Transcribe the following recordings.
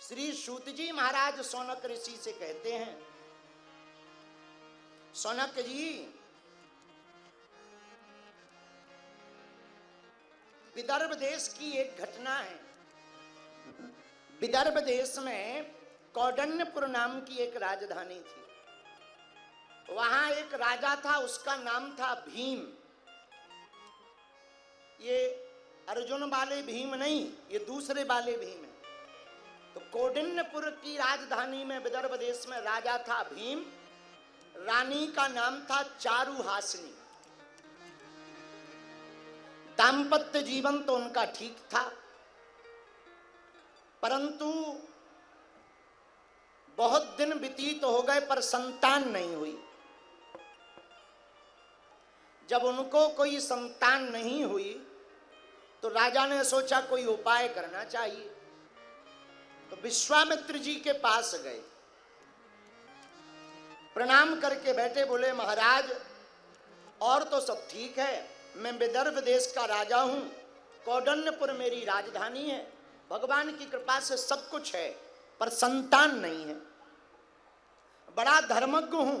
श्री सूत जी महाराज सौनक ऋषि से कहते हैं, सौनक जी, विदर्भ देश की एक घटना है। विदर्भ देश में कौंडिन्यपुर नाम की एक राजधानी थी। वहां एक राजा था, उसका नाम था भीम। ये अर्जुन वाले भीम नहीं, ये दूसरे वाले भीम है। तो कौंडिन्यपुर की राजधानी में विदर्भ देश में राजा था भीम। रानी का नाम था चारुहासिनी। दाम्पत्य जीवन तो उनका ठीक था, परंतु बहुत दिन व्यतीत हो गए पर संतान नहीं हुई। जब उनको कोई संतान नहीं हुई तो राजा ने सोचा कोई उपाय करना चाहिए। तो विश्वामित्र जी के पास गए, प्रणाम करके बैठे, बोले महाराज और तो सब ठीक है, मैं विदर्भ देश का राजा हूं, कौंडिन्यपुर मेरी राजधानी है, भगवान की कृपा से सब कुछ है, पर संतान नहीं है। बड़ा धर्मज्ञ हूं,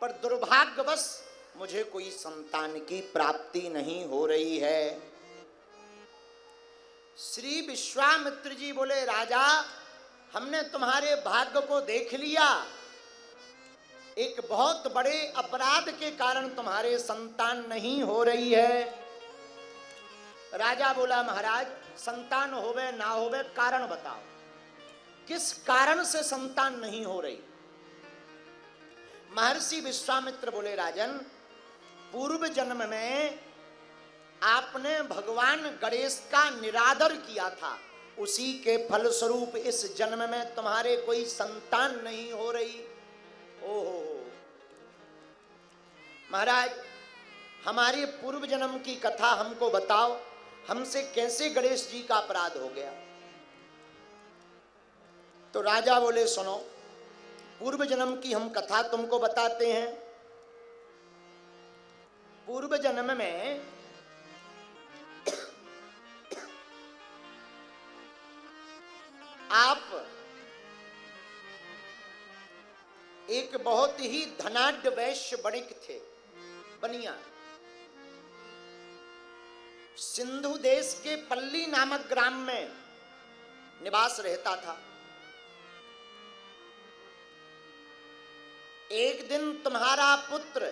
पर दुर्भाग्यवश मुझे कोई संतान की प्राप्ति नहीं हो रही है। श्री विश्वामित्र जी बोले, राजा हमने तुम्हारे भाग्य को देख लिया, एक बहुत बड़े अपराध के कारण तुम्हारे संतान नहीं हो रही है। राजा बोला, महाराज संतान होवे ना होवे कारण बताओ, किस कारण से संतान नहीं हो रही। महर्षि विश्वामित्र बोले, राजन पूर्व जन्म में आपने भगवान गणेश का निरादर किया था, उसी के फलस्वरूप इस जन्म में तुम्हारे कोई संतान नहीं हो रही। ओहो महाराज, हमारे पूर्व जन्म की कथा हमको बताओ, हमसे कैसे गणेश जी का अपराध हो गया। तो राजा बोले, सुनो पूर्व जन्म की हम कथा तुमको बताते हैं। पूर्व जन्म में आप एक बहुत ही धनाढ्य वैश्य वणिक थे, बनिया। सिंधु देश के पल्ली नामक ग्राम में निवास रहता था। एक दिन तुम्हारा पुत्र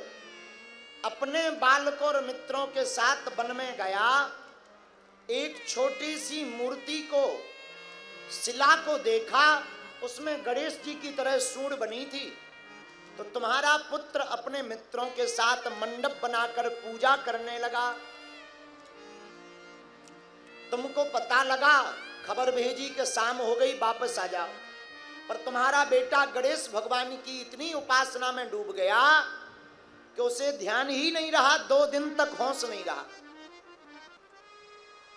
अपने बालकों और मित्रों के साथ वन में गया, एक छोटी सी मूर्ति को, शिला को देखा, उसमें गणेश जी की तरह सूंड बनी थी। तो तुम्हारा पुत्र अपने मित्रों के साथ मंडप बनाकर पूजा करने लगा। तुमको पता लगा, खबर भेजी कि शाम हो गई, वापस आ जाओ। पर तुम्हारा बेटा गणेश भगवान की इतनी उपासना में डूब गया कि उसे ध्यान ही नहीं रहा, 2 दिन तक होश नहीं रहा।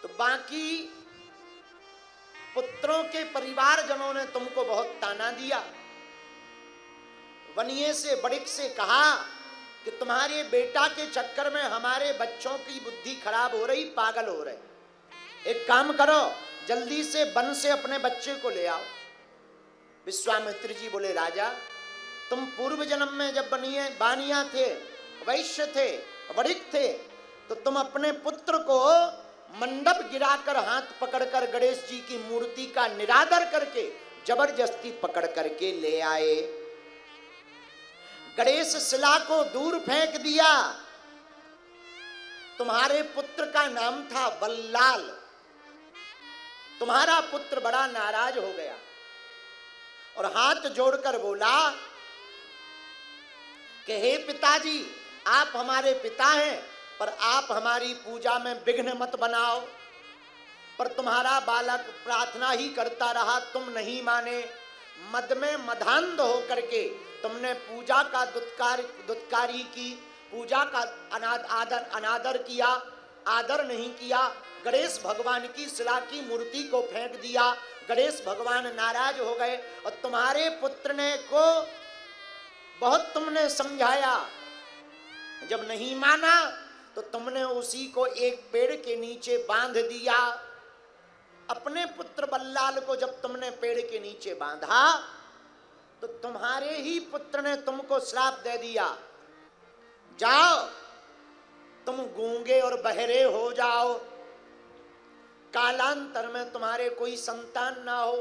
तो बाकी पुत्रों के परिवारजनों ने तुमको बहुत ताना दिया। वनिये से बड़िक से कहा कि तुम्हारे बेटा के चक्कर में हमारे बच्चों की बुद्धि खराब हो रही, पागल हो रहे, एक काम करो जल्दी से वन से अपने बच्चे को ले आओ। विश्वामित्र जी बोले, राजा तुम पूर्व जन्म में जब बानिया थे, वैश्य थे, वणिक थे, तो तुम अपने पुत्र को मंडप गिराकर हाथ पकड़कर गणेश जी की मूर्ति का निरादर करके जबरदस्ती पकड़ करके ले आए। गणेश शिला को दूर फेंक दिया। तुम्हारे पुत्र का नाम था बल्लाल। तुम्हारा पुत्र बड़ा नाराज हो गया और हाथ जोड़कर बोला कि हे पिताजी, आप हमारे पिता हैं, पर आप हमारी पूजा में विघ्न मत बनाओ। पर तुम्हारा बालक प्रार्थना ही करता रहा, तुम नहीं माने। मद में मधांध होकर के तुमने पूजा का दुत्कारी की, पूजा का अनादर किया, आदर नहीं किया। गणेश भगवान की शिला की मूर्ति को फेंक दिया। गणेश भगवान नाराज हो गए और तुम्हारे पुत्र ने को बहुत तुमने समझाया, जब नहीं माना तो तुमने उसी को एक पेड़ के नीचे बांध दिया। अपने पुत्र बल्लाल को जब तुमने पेड़ के नीचे बांधा तो तुम्हारे ही पुत्र ने तुमको श्राप दे दिया, जाओ तुम गूंगे और बहरे हो जाओ, कालांतर में तुम्हारे कोई संतान ना हो।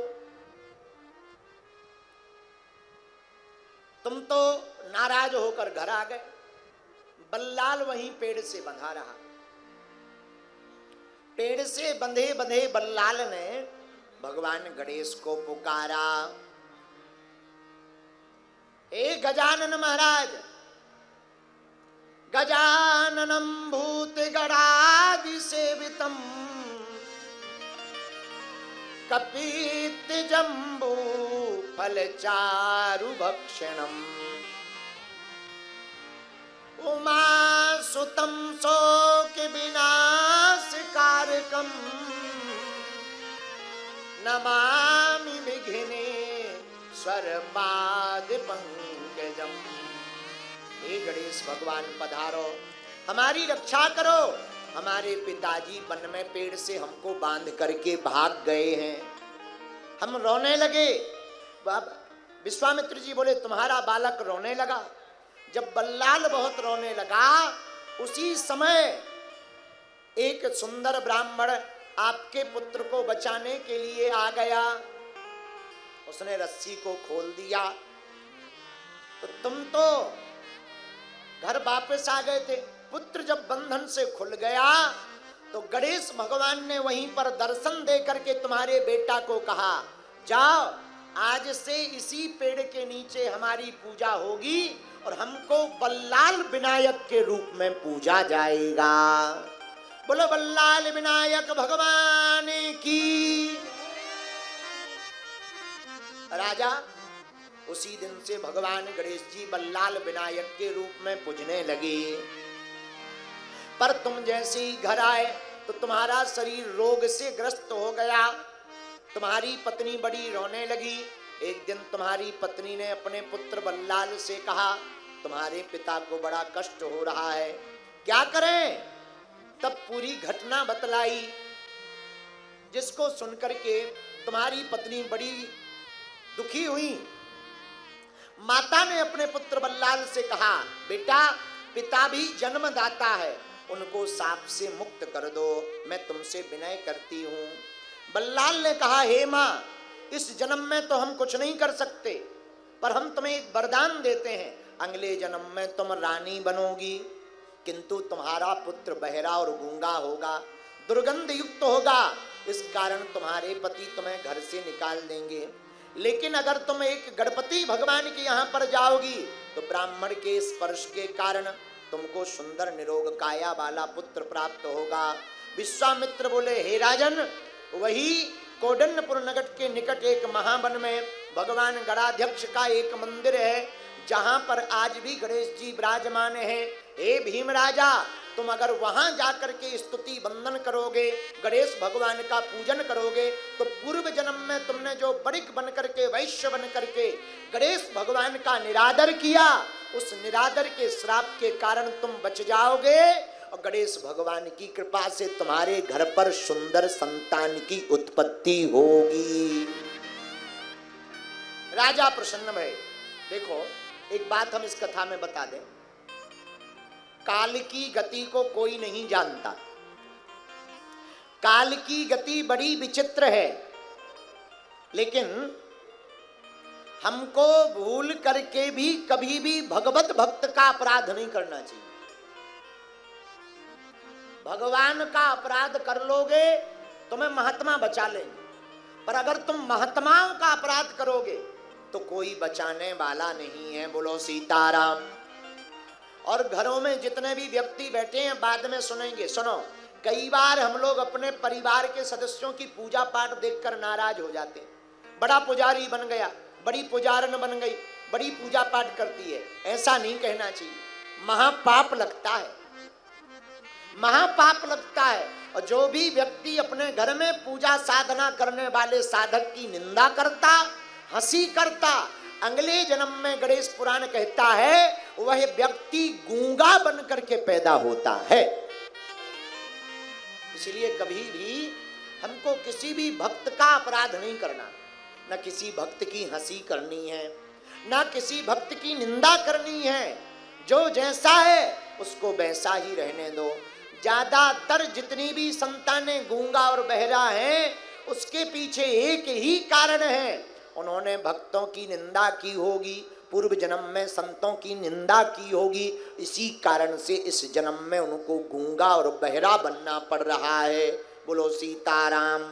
तुम तो नाराज होकर घर आ गए। बल्लाल वहीं पेड़ से बंधा रहा। पेड़ से बंधे बंधे बल्लाल ने भगवान गणेश को पुकारा, हे गजानन महाराज, गजाननम भूत गणादि सेवितम कपित जम्बू फल चारु भक्षणम उमा सुतम शोक विनाश कारकम नमामि विघ्ने स्वरपाद पंकजम। हे गणेश भगवान पधारो, हमारी रक्षा करो। हमारे पिताजी वन में पेड़ से हमको बांध करके भाग गए हैं, हम रोने लगे। विश्वामित्र जी बोले तुम्हारा बालक रोने लगा। जब बल्लाल बहुत रोने लगा उसी समय एक सुंदर ब्राह्मण आपके पुत्र को बचाने के लिए आ गया। उसने रस्सी को खोल दिया तो तुम तो घर वापस आ गए थे। पुत्र जब बंधन से खुल गया तो गणेश भगवान ने वहीं पर दर्शन दे करके तुम्हारे बेटा को कहा, जाओ आज से इसी पेड़ के नीचे हमारी पूजा होगी और हमको बल्लाल विनायक के रूप में पूजा जाएगा। बोलो बल्लाल विनायक भगवान की। राजा उसी दिन से भगवान गणेश जी बल्लाल विनायक के रूप में पूजने लगे। पर तुम जैसे ही घर आए तो तुम्हारा शरीर रोग से ग्रस्त हो गया। तुम्हारी पत्नी बड़ी रोने लगी। एक दिन तुम्हारी पत्नी ने अपने पुत्र बल्लाल से कहा, तुम्हारे पिता को बड़ा कष्ट हो रहा है, क्या करें? तब पूरी घटना बतलाई, जिसको सुनकर के तुम्हारी पत्नी बड़ी दुखी हुई। माता ने अपने पुत्र बल्लाल से कहा, बेटा पिता भी जन्मदाता है, उनको शाप से मुक्त कर दो, मैं तुमसे विनय करती हूँ। बल्लाल ने कहा, हे माँ, इस जन्म में तो हम कुछ नहीं कर सकते, पर हम तुम्हें एक वरदान देते हैं, अगले जन्म में तुम रानी बनोगी, किंतु तुम्हारा पुत्र बहरा और गूंगा होगा, दुर्गंध युक्त होगा, इस कारण तुम्हारे पति तुम्हें घर से निकाल देंगे। लेकिन अगर तुम एक गणपति भगवान के यहाँ पर जाओगी तो ब्राह्मण के स्पर्श के कारण तुमको सुंदर निरोग काया वाला पुत्र प्राप्त होगा। विश्वामित्र बोले, हे राजन, वही कौंडिन्यपुर नगर के निकट एक महावन में भगवान गणाध्यक्ष का एक मंदिर है, जहां पर आज भी गणेश जी विराजमान है। हे भीम राजा, तुम अगर वहां जाकर के स्तुति वंदन करोगे, गणेश भगवान का पूजन करोगे, तो पूर्व जन्म में तुमने जो बड़िक बन करके, वैश्य बन करके गणेश भगवान का निरादर किया, उस निरादर के श्राप के कारण तुम बच जाओगे और गणेश भगवान की कृपा से तुम्हारे घर पर सुंदर संतान की उत्पत्ति होगी। राजा प्रसन्न भय। देखो, एक बात हम इस कथा में बता दें, काल की गति को कोई नहीं जानता। काल की गति बड़ी विचित्र है, लेकिन हमको भूल करके भी कभी भी भगवत भक्त का अपराध नहीं करना चाहिए। भगवान का अपराध कर लोगे तुम्हें महात्मा बचा लेंगे, पर अगर तुम महात्माओं का अपराध करोगे तो कोई बचाने वाला नहीं है। बोलो सीताराम। और घरों में जितने भी व्यक्ति बैठे हैं बाद में सुनेंगे। सुनो, कई बार हम लोग अपने परिवार के सदस्यों की पूजा पाठ देखकर नाराज हो जाते हैं। बड़ा पुजारी बन गया, बड़ी पुजारन बन गई, बड़ी पूजा पाठ करती है, ऐसा नहीं कहना चाहिए। महापाप लगता है, महापाप लगता है। और जो भी व्यक्ति अपने घर में पूजा साधना करने वाले साधक की निंदा करता, हंसी करता, अगले जन्म में गणेश पुराण कहता है वह व्यक्ति गूंगा बनकर के पैदा होता है। इसलिए कभी भी हमको किसी भी भक्त का अपराध नहीं करना, न किसी भक्त की हंसी करनी है, न किसी भक्त की निंदा करनी है। जो जैसा है उसको वैसा ही रहने दो। ज्यादातर जितनी भी संतानें गूंगा और बहरा हैं, उसके पीछे एक ही कारण है, उन्होंने भक्तों की निंदा की होगी, पूर्व जन्म में संतों की निंदा की होगी, इसी कारण से इस जन्म में उनको गूंगा और बहरा बनना पड़ रहा है। बोलो सीताराम।